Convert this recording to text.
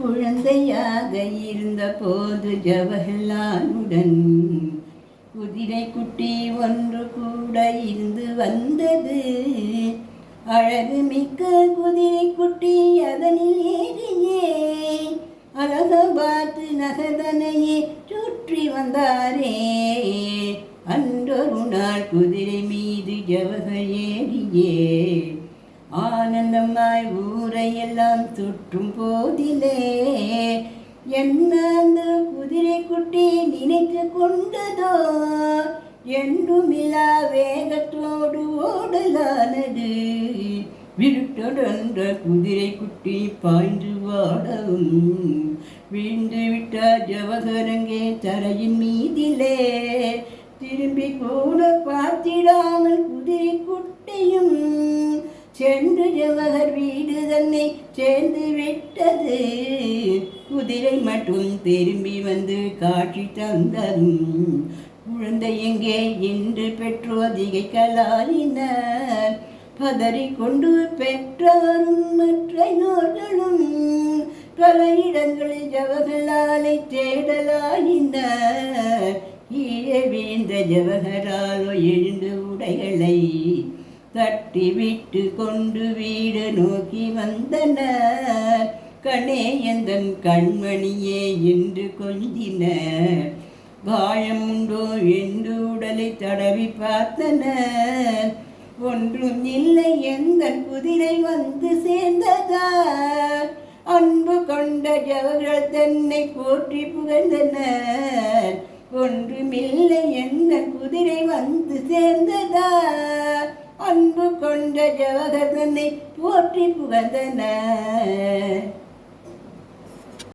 குழந்தையாக இருந்த போது ஜவஹர்லாலுடன் குதிரை குட்டி ஒன்று கூட இருந்து வந்தது. அழகு மிக்க குதிரை குட்டி அதனில் ஏறியே அலகாபாத் நகதனையே சுற்றி வந்தாரே. அன்றொரு நாள் குதிரை மீது ஜவஹர் ஏறியே ஆனந்தமாய் ஊரையெல்லாம் சுற்றும் போதிலே என்ன அந்த குதிரை குட்டி நினைத்து கொண்டதோ என்றுமில்லா வேகத்தோடு ஓடலானது. விருட்டொடன்ற குதிரை குட்டி பாய்ந்து வாடவும் வீழ்ந்து விட்டார் ஜவஹரங்கே தரையின் மீதிலே. திரும்பி கூட பார்த்திடாமல் குதிரை குட்டியும் சென்று ஜவஹர் வீடு தன்னை சேர்ந்து விட்டது. குதிரை மட்டும் திரும்பி வந்து காட்சி தந்ததும் குழந்தை எங்கே என்று பெற்றோர் திகைக்கலாயினர். பதறிக்கொண்டு பெற்றோரும் மற்றையோர்களும் பல இடங்களில் ஜவஹர்லாலை தேடலாயினர். கீழே வீழ்ந்த ஜவஹராலோ எழுந்து உடைகளை தட்டி விட்டு கொண்டு வீடு நோக்கி வந்தனர். கண்ணே எந்தன் கண்மணியே என்று கொஞ்சினர். காயம் உண்டோ என்று உடலை தடவி பார்த்தனர். ஒன்றும் இல்லை எந்தன் குதிரை வந்து சேர்ந்ததார். அன்பு கொண்ட ஜவஹர் தன்னை போற்றி புகழ்ந்தனர். ஒன்றுமில்லை எந்தன் குதிரை வந்து சேர்ந்ததார். அன்பு கொண்ட ஜவஹர் தன்னை போற்றி புகழ்ந்தனர்.